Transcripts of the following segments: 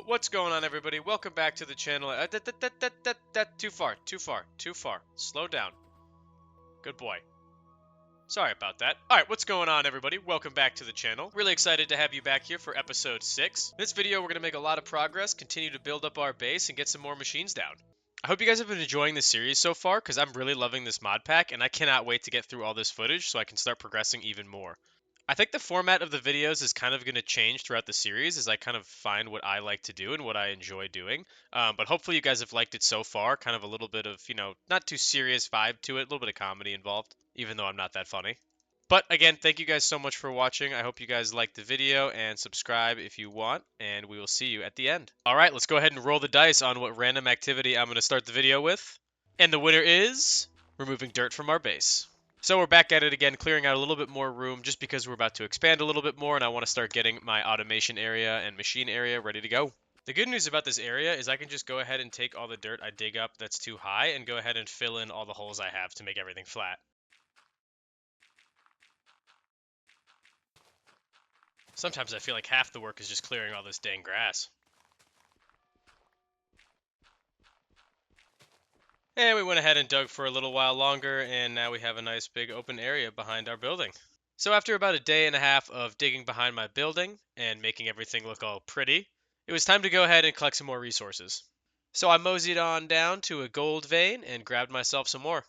What's going on, everybody? Welcome back to the channel. Too far. Slow down. Good boy. Sorry about that. Alright, what's going on, everybody? Welcome back to the channel. Really excited to have you back here for episode 6. In this video, we're going to make a lot of progress, continue to build up our base, and get some more machines down. I hope you guys have been enjoying the series so far, because I'm really loving this mod pack, and I cannot wait to get through all this footage so I can start progressing even more. I think the format of the videos is kind of going to change throughout the series as I kind of find what I like to do and what I enjoy doing. But hopefully you guys have liked it so far. Kind of a little bit of, not too serious vibe to it, a little bit of comedy involved, even though I'm not that funny. But again, thank you guys so much for watching. I hope you guys liked the video and subscribe if you want, and we will see you at the end. All right, let's go ahead and roll the dice on what random activity I'm going to start the video with. And the winner is removing dirt from our base. So we're back at it again, clearing out a little bit more room just because we're about to expand a little bit more and I want to start getting my automation area and machine area ready to go. The good news about this area is I can just go ahead and take all the dirt I dig up that's too high and go ahead and fill in all the holes I have to make everything flat. Sometimes I feel like half the work is just clearing all this dang grass. And we went ahead and dug for a little while longer, and now we have a nice big open area behind our building. So after about a day and a half of digging behind my building and making everything look all pretty, it was time to go ahead and collect some more resources. So I moseyed on down to a gold vein and grabbed myself some more.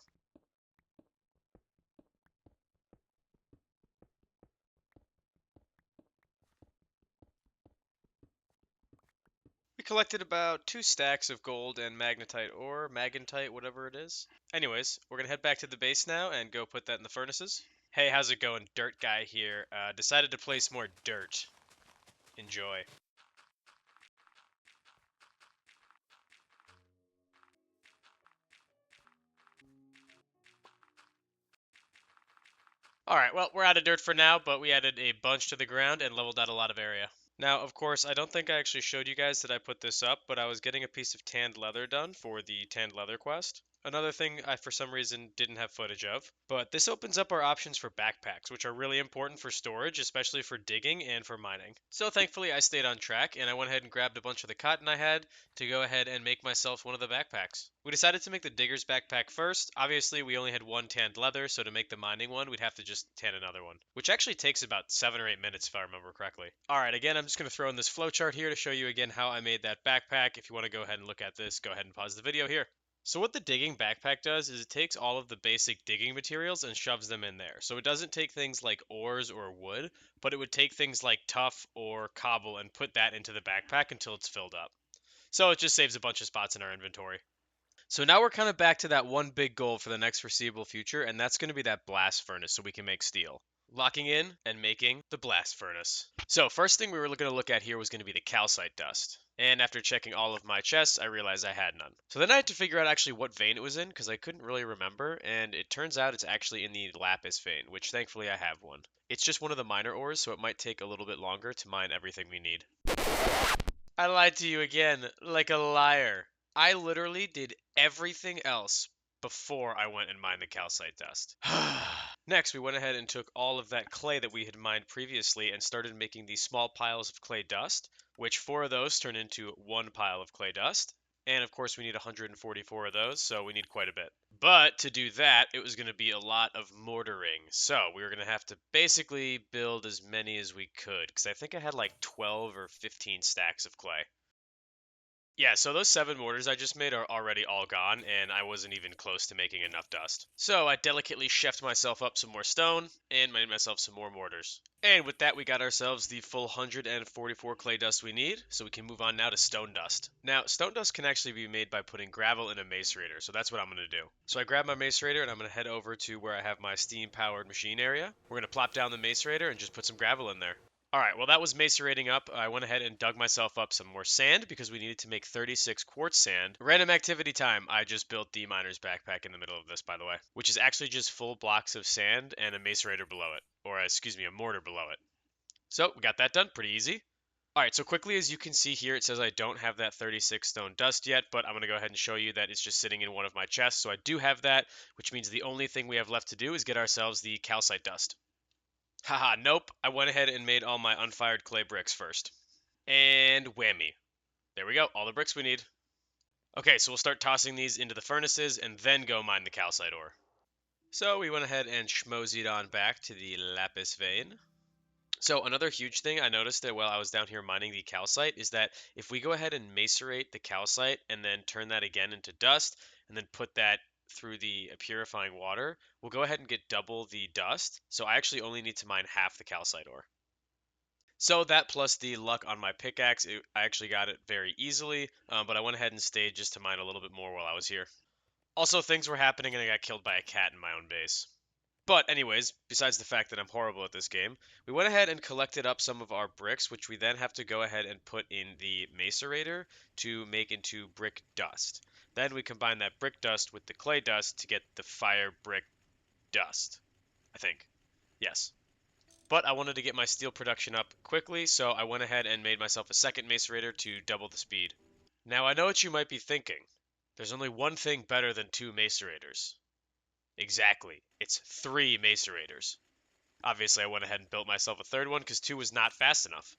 We collected about 2 stacks of gold and magnetite ore, magentite, whatever it is. Anyways, we're gonna head back to the base now and go put that in the furnaces. Hey, how's it going? Dirt guy here. Decided to place more dirt. Enjoy. Alright, well, we're out of dirt for now, but we added a bunch to the ground and leveled out a lot of area. Now, of course, I don't think I actually showed you guys that I put this up, but I was getting a piece of tanned leather done for the tanned leather quest. Another thing I, for some reason, didn't have footage of. But this opens up our options for backpacks, which are really important for storage, especially for digging and for mining. So thankfully, I stayed on track, and I went ahead and grabbed a bunch of the cotton I had to go ahead and make myself one of the backpacks. We decided to make the digger's backpack first. Obviously, we only had one tanned leather, so to make the mining one, we'd have to just tan another one, which actually takes about 7 or 8 minutes if I remember correctly. Alright, again, I'm just going to throw in this flowchart here to show you again how I made that backpack. If you want to go ahead and look at this, go ahead and pause the video here. So what the digging backpack does is it takes all of the basic digging materials and shoves them in there. So it doesn't take things like ores or wood, but it would take things like tuff or cobble and put that into the backpack until it's filled up. So it just saves a bunch of spots in our inventory. So now we're kind of back to that one big goal for the next foreseeable future, and that's going to be that blast furnace so we can make steel. Locking in and making the blast furnace. So first thing we were going to look at here was going to be the calcite dust. And after checking all of my chests, I realized I had none. So then I had to figure out actually what vein it was in because I couldn't really remember, and it turns out it's actually in the lapis vein, which thankfully I have one. It's just one of the minor ores, so it might take a little bit longer to mine everything we need. I lied to you again, like a liar. I literally did everything else before I went and mined the calcite dust. Next, we went ahead and took all of that clay that we had mined previously and started making these small piles of clay dust, which 4 of those turn into 1 pile of clay dust. And of course, we need 144 of those, so we need quite a bit. But to do that, it was going to be a lot of mortaring. So we were going to have to basically build as many as we could, because I think I had like 12 or 15 stacks of clay. Yeah, so those 7 mortars I just made are already all gone, and I wasn't even close to making enough dust. So I delicately chefed myself up some more stone, and made myself some more mortars. And with that, we got ourselves the full 144 clay dust we need, so we can move on now to stone dust. Now, stone dust can actually be made by putting gravel in a macerator, so that's what I'm going to do. So I grab my macerator, and I'm going to head over to where I have my steam-powered machine area. We're going to plop down the macerator and just put some gravel in there. Alright, well that was macerating up. I went ahead and dug myself up some more sand because we needed to make 36 quartz sand. Random activity time. I just built the miner's backpack in the middle of this, by the way, which is actually just full blocks of sand and a macerator below it. Or, excuse me, a mortar below it. So, we got that done. Pretty easy. Alright, so quickly as you can see here, it says I don't have that 36 stone dust yet, but I'm going to go ahead and show you that it's just sitting in one of my chests. So I do have that, which means the only thing we have left to do is get ourselves the calcite dust. Haha, nope. I went ahead and made all my unfired clay bricks first. And whammy. There we go, all the bricks we need. Okay, so we'll start tossing these into the furnaces and then go mine the calcite ore. So we went ahead and schmozzied on back to the lapis vein. So another huge thing I noticed that while I was down here mining the calcite is that if we go ahead and macerate the calcite and then turn that again into dust and then put that through the purifying water, we'll go ahead and get double the dust. So I actually only need to mine half the calcite ore. So that plus the luck on my pickaxe, I actually got it very easily, but I went ahead and stayed just to mine a little bit more while I was here. Also, things were happening and I got killed by a cat in my own base. But anyways, besides the fact that I'm horrible at this game, we went ahead and collected up some of our bricks, which we then have to go ahead and put in the macerator to make into brick dust. Then we combine that brick dust with the clay dust to get the fire brick dust, I think. Yes. But I wanted to get my steel production up quickly, so I went ahead and made myself a second macerator to double the speed. Now I know what you might be thinking. There's only one thing better than two macerators. Exactly. It's three macerators. Obviously, I went ahead and built myself a third one because two was not fast enough.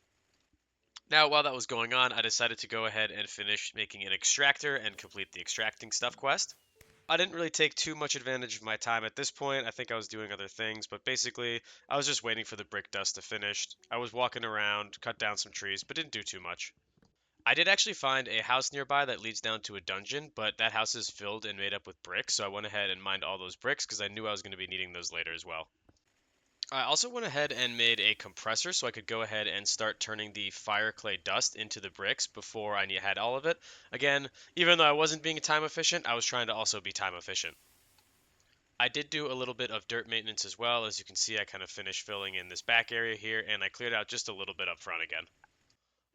Now, while that was going on, I decided to go ahead and finish making an extractor and complete the extracting stuff quest. I didn't really take too much advantage of my time at this point. I think I was doing other things, but basically, I was just waiting for the brick dust to finish. I was walking around, cut down some trees, but didn't do too much. I did actually find a house nearby that leads down to a dungeon, but that house is filled and made up with bricks, so I went ahead and mined all those bricks because I knew I was going to be needing those later as well. I also went ahead and made a compressor so I could go ahead and start turning the fire clay dust into the bricks before I had all of it. Again, even though I wasn't being time efficient, I was trying to also be time efficient. I did do a little bit of dirt maintenance as well. As you can see, I kind of finished filling in this back area here, and I cleared out just a little bit up front again.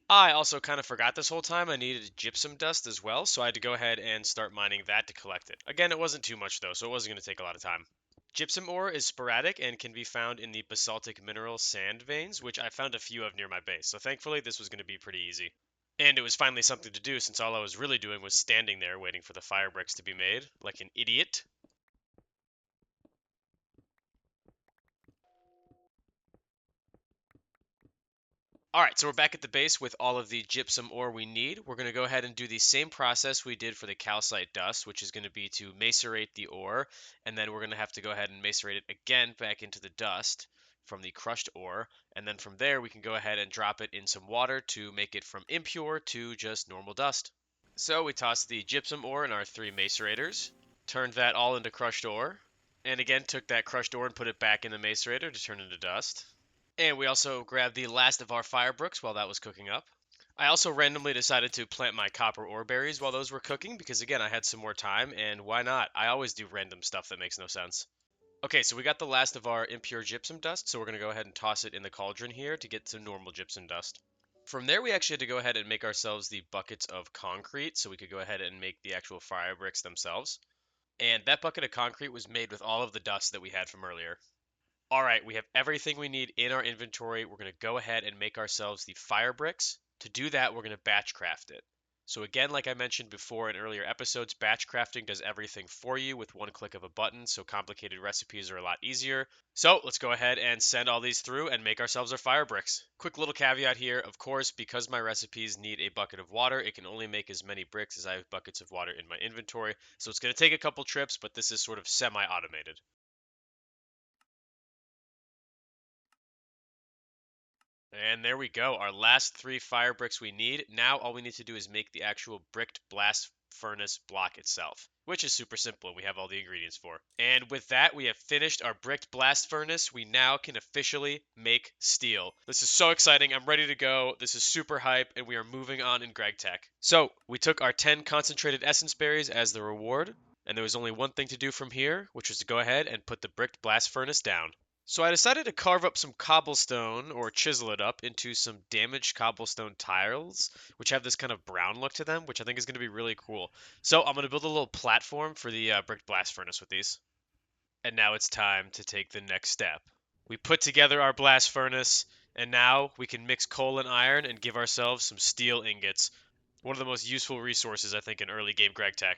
I also kind of forgot this whole time I needed gypsum dust as well, so I had to go ahead and start mining that to collect it. Again, it wasn't too much though, so it wasn't going to take a lot of time. Gypsum ore is sporadic and can be found in the basaltic mineral sand veins, which I found a few of near my base, so thankfully this was going to be pretty easy. And it was finally something to do since all I was really doing was standing there waiting for the fire bricks to be made, like an idiot. Alright, so we're back at the base with all of the gypsum ore we need. We're going to go ahead and do the same process we did for the calcite dust, which is going to be to macerate the ore, and then we're going to have to go ahead and macerate it again back into the dust from the crushed ore, and then from there we can go ahead and drop it in some water to make it from impure to just normal dust. So we tossed the gypsum ore in our three macerators, turned that all into crushed ore, and again took that crushed ore and put it back in the macerator to turn into dust. And we also grabbed the last of our fire bricks while that was cooking up. I also randomly decided to plant my copper ore berries while those were cooking because again I had some more time and why not? I always do random stuff that makes no sense. Okay, so we got the last of our impure gypsum dust, so we're going to go ahead and toss it in the cauldron here to get some normal gypsum dust. From there we actually had to go ahead and make ourselves the buckets of concrete so we could go ahead and make the actual fire bricks themselves. And that bucket of concrete was made with all of the dust that we had from earlier. All right, we have everything we need in our inventory. We're going to go ahead and make ourselves the fire bricks. To do that, we're going to batch craft it. So again, like I mentioned before in earlier episodes, batch crafting does everything for you with one click of a button, so complicated recipes are a lot easier. So let's go ahead and send all these through and make ourselves our fire bricks. Quick little caveat here, of course, because my recipes need a bucket of water, it can only make as many bricks as I have buckets of water in my inventory. So it's going to take a couple trips, but this is sort of semi-automated. And there we go, our last three fire bricks we need. Now all we need to do is make the actual bricked blast furnace block itself, which is super simple and we have all the ingredients for. And with that, we have finished our bricked blast furnace. We now can officially make steel. This is so exciting. I'm ready to go. This is super hype and we are moving on in Gregtech. So we took our 10 concentrated essence berries as the reward. And there was only one thing to do from here, which was to go ahead and put the bricked blast furnace down. So I decided to carve up some cobblestone or chisel it up into some damaged cobblestone tiles, which have this kind of brown look to them, which I think is going to be really cool. So I'm going to build a little platform for the brick blast furnace with these. And now it's time to take the next step. We put together our blast furnace, and now we can mix coal and iron and give ourselves some steel ingots. One of the most useful resources, I think, in early game Gregtech.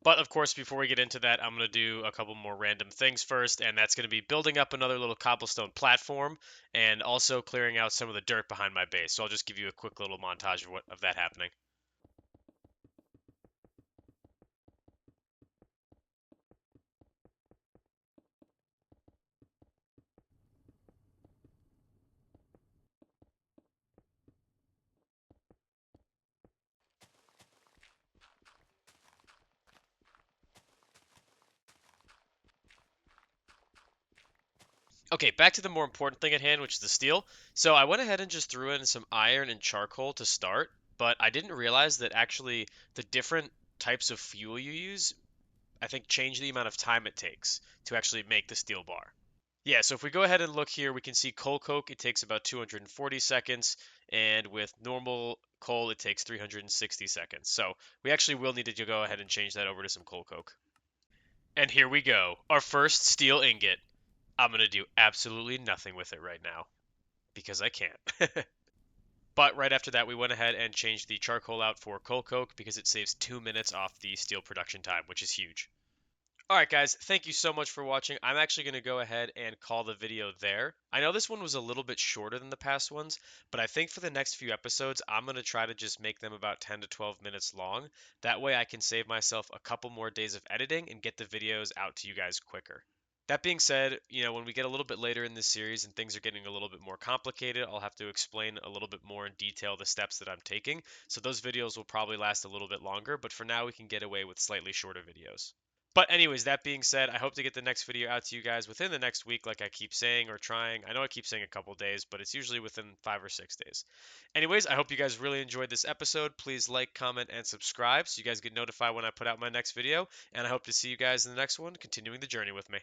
But of course, before we get into that, I'm going to do a couple more random things first, and that's going to be building up another little cobblestone platform and also clearing out some of the dirt behind my base. So I'll just give you a quick little montage of that happening. Okay, back to the more important thing at hand, which is the steel. So I went ahead and just threw in some iron and charcoal to start, but I didn't realize that actually the different types of fuel you use, I think, change the amount of time it takes to actually make the steel bar. Yeah, so if we go ahead and look here, we can see coal coke, it takes about 240 seconds, and with normal coal, it takes 360 seconds. So we actually will need to go ahead and change that over to some coal coke. And here we go, our first steel ingot. I'm going to do absolutely nothing with it right now because I can't. But right after that, we went ahead and changed the charcoal out for coal coke because it saves 2 minutes off the steel production time, which is huge. Alright guys, thank you so much for watching. I'm actually going to go ahead and call the video there. I know this one was a little bit shorter than the past ones, but I think for the next few episodes, I'm going to try to just make them about 10 to 12 minutes long. That way I can save myself a couple more days of editing and get the videos out to you guys quicker. That being said, when we get a little bit later in this series and things are getting a little bit more complicated, I'll have to explain a little bit more in detail the steps that I'm taking. So those videos will probably last a little bit longer, but for now we can get away with slightly shorter videos. But anyways, that being said, I hope to get the next video out to you guys within the next week, like I keep saying or trying. I know I keep saying a couple days, but it's usually within 5 or 6 days. Anyways, I hope you guys really enjoyed this episode. Please like, comment, and subscribe so you guys get notified when I put out my next video. And I hope to see you guys in the next one, continuing the journey with me.